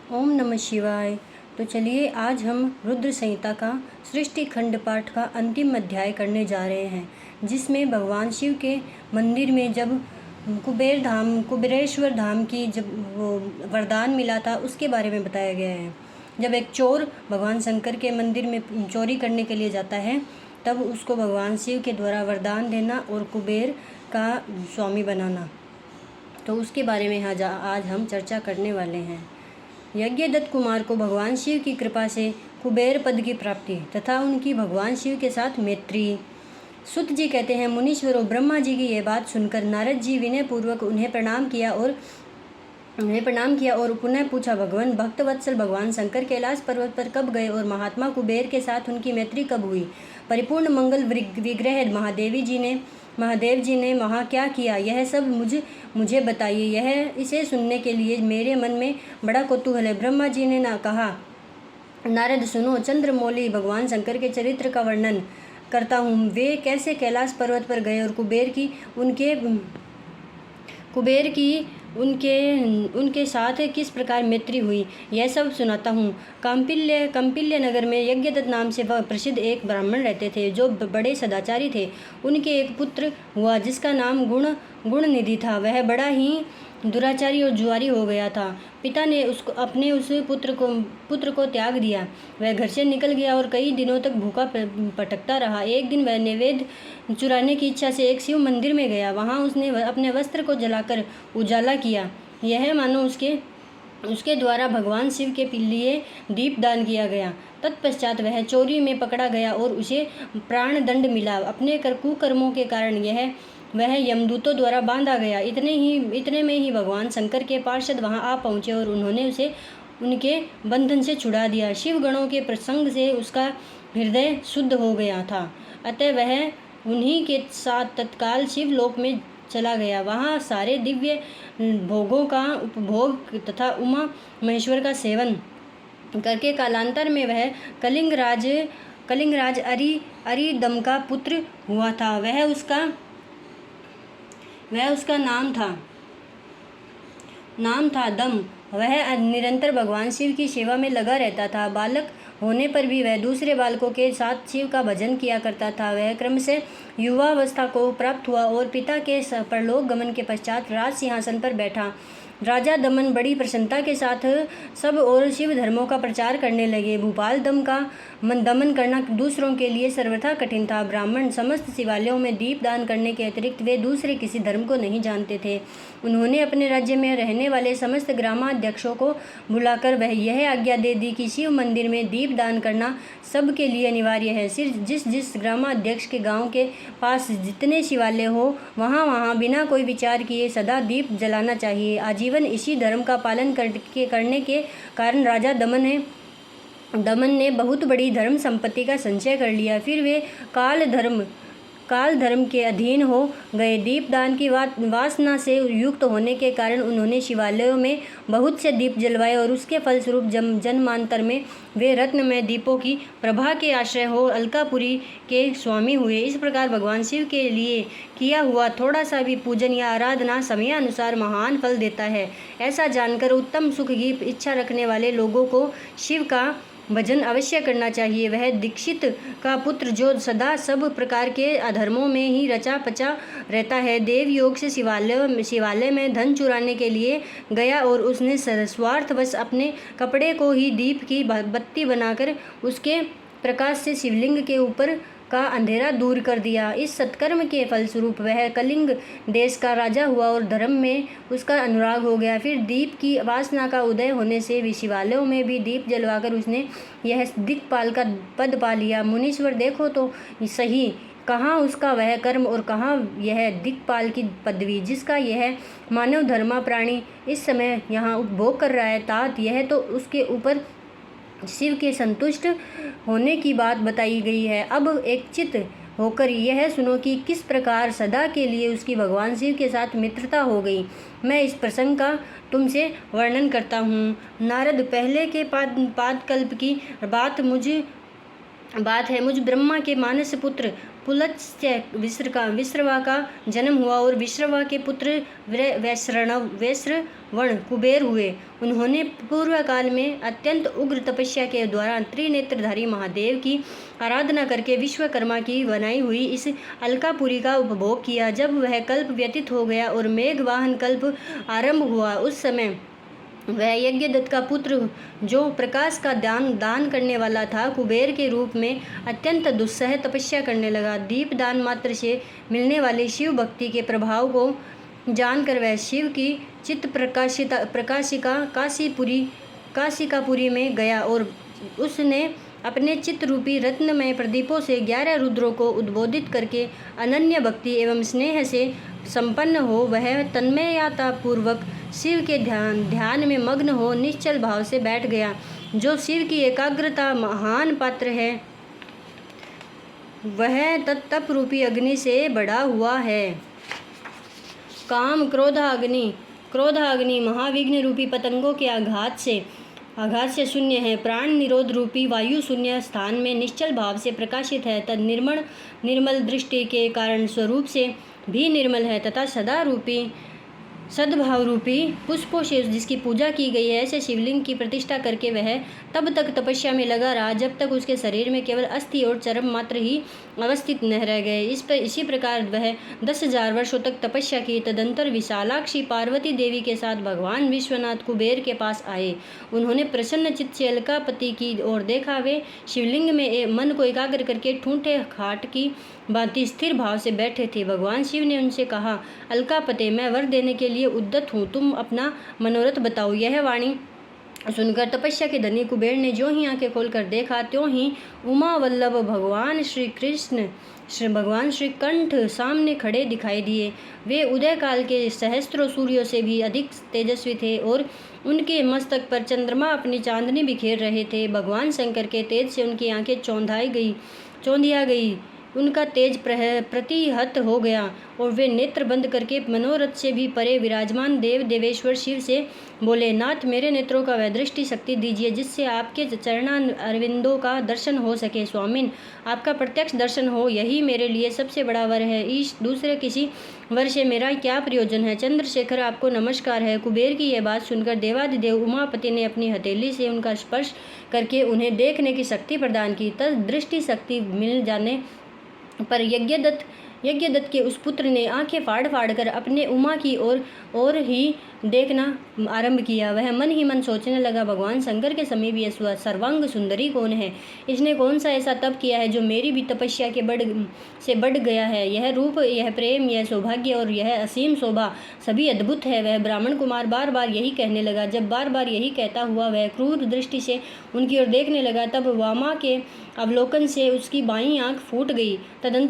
ओम नमः शिवाय। तो चलिए आज हम रुद्र संहिता का सृष्टि खंड पाठ का अंतिम अध्याय करने जा रहे हैं, जिसमें भगवान शिव के मंदिर में जब कुबेरेश्वर धाम की जब वो वरदान मिला था उसके बारे में बताया गया है। जब एक चोर भगवान शंकर के मंदिर में चोरी करने के लिए जाता है, तब उसको भगवान शिव के द्वारा वरदान देना और कुबेर का स्वामी बनाना, तो उसके बारे में आज हम चर्चा करने वाले हैं। यज्ञदत्त कुमार को भगवान शिव की कृपा से कुबेर पद की प्राप्ति तथा उनकी भगवान शिव के साथ मैत्री। सुत जी कहते हैं, मुनीश्वरों, ब्रह्मा जी की यह बात सुनकर नारद जी विनय पूर्वक उन्हें प्रणाम किया और पुनः पूछा, भगवान भक्तवत्सल भगवान शंकर कैलाश पर्वत पर कब गए और महात्मा कुबेर के साथ उनकी मैत्री कब हुई? परिपूर्ण मंगल विग्रह महादेव जी ने वहाँ क्या किया? यह सब मुझे बताइए। इसे सुनने के लिए मेरे मन में बड़ा कौतूहल है। ब्रह्मा जी ने कहा, नारद सुनो, चंद्रमौली भगवान शंकर के चरित्र का वर्णन करता हूँ। वे कैसे कैलाश पर्वत पर गए और कुबेर की उनके साथ किस प्रकार मैत्री हुई, यह सब सुनाता हूँ। कंपिल्य नगर में यज्ञदत्त नाम से प्रसिद्ध एक ब्राह्मण रहते थे, जो बड़े सदाचारी थे। उनके एक पुत्र हुआ जिसका नाम गुणनिधि था। वह बड़ा ही दुराचारी और जुआरी हो गया था। पिता ने अपने उस पुत्र को त्याग दिया। वह घर से निकल गया और कई दिनों तक भूखा पटकता रहा। एक दिन वह नैवेद्य चुराने की इच्छा से एक शिव मंदिर में गया। वहाँ उसने अपने वस्त्र को जलाकर उजाला किया, यह मानो उसके द्वारा भगवान शिव के लिए दीप दान किया गया। तत्पश्चात वह चोरी में पकड़ा गया और उसे प्राण दंड मिला। अपने कुकर्मों के कारण वह यमदूतों द्वारा बांधा गया। इतने में ही भगवान शंकर के पार्षद वहां आ पहुंचे और उन्होंने उसे उनके बंधन से छुड़ा दिया। शिव गणों के प्रसंग से उसका हृदय शुद्ध हो गया था, अतः वह उन्हीं के साथ तत्काल शिवलोक में चला गया। वहाँ सारे दिव्य भोगों का उपभोग तथा उमा महेश्वर का सेवन करके कालांतर में वह कलिंगराज अरिदम का पुत्र हुआ था। वह उसका नाम था दम। वह निरंतर भगवान शिव की सेवा में लगा रहता था। बालक होने पर भी वह दूसरे बालकों के साथ शिव का भजन किया करता था। वह क्रम से युवावस्था को प्राप्त हुआ और पिता के परलोक गमन के पश्चात राज सिंहासन पर बैठा। राजा दमन बड़ी प्रसन्नता के साथ सब और शिव धर्मों का प्रचार करने लगे। भूपाल दमन करना दूसरों के लिए सर्वथा कठिन था। ब्राह्मण समस्त शिवालयों में दीप दान करने के अतिरिक्त वे दूसरे किसी धर्म को नहीं जानते थे। उन्होंने अपने राज्य में रहने वाले समस्त ग्रामाध्यक्षों को बुलाकर वह यह आज्ञा दे दी कि शिव मंदिर में दीप दान करना सबके लिए अनिवार्य है। सिर्फ जिस ग्रामाध्यक्ष के गांव के पास जितने शिवालय हो, वहाँ बिना कोई विचार किए सदा दीप जलाना चाहिए। आजीवन इसी धर्म का पालन करने के कारण राजा दमन ने बहुत बड़ी धर्म संपत्ति का संचय कर लिया। फिर वे काल धर्म के अधीन हो गए। दीपदान की वासना से युक्त होने के कारण उन्होंने शिवालयों में बहुत से दीप जलवाए और उसके फलस्वरूप जन्मांतर में वे रत्नमय दीपों की प्रभा के आश्रय हो अलकापुरी के स्वामी हुए। इस प्रकार भगवान शिव के लिए किया हुआ थोड़ा सा भी पूजन या आराधना समयानुसार महान फल देता है। ऐसा जानकर उत्तम सुख की इच्छा रखने वाले लोगों को शिव का भजन अवश्य करना चाहिए। वह दीक्षित का पुत्र जो सदा सब प्रकार के अधर्मों में ही रचा पचा रहता है, देव योग से शिवालय में धन चुराने के लिए गया और उसने स्वार्थवश अपने कपड़े को ही दीप की बत्ती बनाकर उसके प्रकाश से शिवलिंग के ऊपर का अंधेरा दूर कर दिया। इस सत्कर्म के फलस्वरूप वह कलिंग देश का राजा हुआ और धर्म में उसका अनुराग हो गया। फिर दीप की वासना का उदय होने से शिवालयों में भी दीप जलवाकर उसने यह दिक्पाल का पद पा लिया। मुनीश्वर, देखो तो सही, कहाँ उसका वह कर्म और कहाँ यह दिक्पाल की पदवी जिसका यह मानव धर्मा प्राणी इस समय यहाँ उपभोग कर रहा है। तात यह तो उसके ऊपर शिव के संतुष्ट होने की बात बताई गई है। अब एक चित होकर यह सुनो कि किस प्रकार सदा के लिए उसकी भगवान शिव के साथ मित्रता हो गई। मैं इस प्रसंग का तुमसे वर्णन करता हूँ। नारद, पहले के पादकल्प की बात बात है। मुझ ब्रह्मा के मानस पुत्र पुलत्स्य विश्रवा का जन्म हुआ और विश्रवा के पुत्र वैश्रवण कुबेर हुए। उन्होंने पूर्व काल में अत्यंत उग्र तपस्या के द्वारा त्रिनेत्रधारी महादेव की आराधना करके विश्वकर्मा की बनाई हुई इस अलकापुरी का उपभोग किया। जब वह कल्प व्यतीत हो गया और मेघवाहन कल्प आरंभ हुआ, उस समय वह यज्ञदत्त का पुत्र, जो प्रकाश का दान करने वाला था, कुबेर के रूप में अत्यंत दुस्सह तपस्या करने लगा। दीपदान मात्र से मिलने वाली शिव भक्ति के प्रभाव को जानकर वह शिव की चित्त प्रकाशिका काशिकापुरी में गया और उसने अपने चित्त रूपी रत्नमय प्रदीपों से 11 रुद्रों को उद्बोधित करके अनन्य भक्ति एवं स्नेह से संपन्न हो वह तन्मयता पूर्वक शिव के ध्यान में मग्न हो निश्चल भाव से बैठ गया। जो शिव की एकाग्रता महान पात्र है, वह तप रूपी अग्नि से बढ़ा हुआ है। काम क्रोधाग्नि महाविघ्न रूपी पतंगों के आघात से शून्य है। प्राण निरोध रूपी वायु शून्य स्थान में निश्चल भाव से प्रकाशित है। तद निर्मल दृष्टि के कारण स्वरूप से भी निर्मल है तथा सद्भाव रूपी पुष्पों से जिसकी पूजा की गई है। ऐसे शिवलिंग की प्रतिष्ठा करके वह तब तक तपस्या में लगा रहा जब तक उसके शरीर में केवल अस्थि और चर्म मात्र ही अवस्थित न रह गए। इसी प्रकार वह 10,000 वर्षों तक तपस्या की। तदंतर विशालाक्षी पार्वती देवी के साथ भगवान विश्वनाथ कुबेर के पास आए। उन्होंने प्रसन्न चित्त से अलकापति की ओर देखा। वे शिवलिंग में मन को एकाग्र करके ठूंठे खाट की भांति स्थिर भाव से बैठे थे। भगवान शिव ने उनसे कहा, अलकापते, मैं वर देने के लिए उद्यत हूँ, तुम अपना मनोरथ बताओ। यह वाणी सुनकर तपस्या के धनी कुबेर ने जो ही आंखें खोलकर देखा, त्यों ही उमा वल्लभ भगवान श्री कंठ सामने खड़े दिखाई दिए। वे उदय काल के सहस्त्रों सूर्यों से भी अधिक तेजस्वी थे और उनके मस्तक पर चंद्रमा अपनी चांदनी बिखेर रहे थे। भगवान शंकर के तेज से उनकी आंखें चौंधिया गई, उनका तेज प्रतिहत हो गया और वे नेत्र बंद करके मनोरथ से भी परे विराजमान देवेश्वर शिव से बोले, नाथ, मेरे नेत्रों का वह दृष्टि शक्ति दीजिए जिससे आपके चरणान अरविंदों का दर्शन हो सके। स्वामिन, आपका प्रत्यक्ष दर्शन हो, यही मेरे लिए सबसे बड़ा वर है। ईश, दूसरे किसी वर से मेरा क्या प्रयोजन है। चंद्रशेखर, आपको नमस्कार है। कुबेर की यह बात सुनकर देवादिदेव उमापति ने अपनी हथेली से उनका स्पर्श करके उन्हें देखने की शक्ति प्रदान की। तब दृष्टि शक्ति मिल जाने पर यज्ञदत्त के उस पुत्र ने आंखें फाड़ कर अपने उमा की ओर ही देखना आरंभ किया। वह मन ही मन सोचने लगा, भगवान शंकर के समीप यह सर्वांग सुंदरी कौन है? इसने कौन सा ऐसा तप किया है जो मेरी भी तपस्या के बढ़ गया है? यह रूप, यह प्रेम, यह सौभाग्य और यह असीम शोभा सभी अद्भुत है। वह ब्राह्मण कुमार बार बार यही कहने लगा। जब बार बार यही कहता हुआ वह क्रूर दृष्टि से उनकी ओर देखने लगा, तब वामा के अवलोकन से उसकी बाईं आंख फूट गई। तदंतर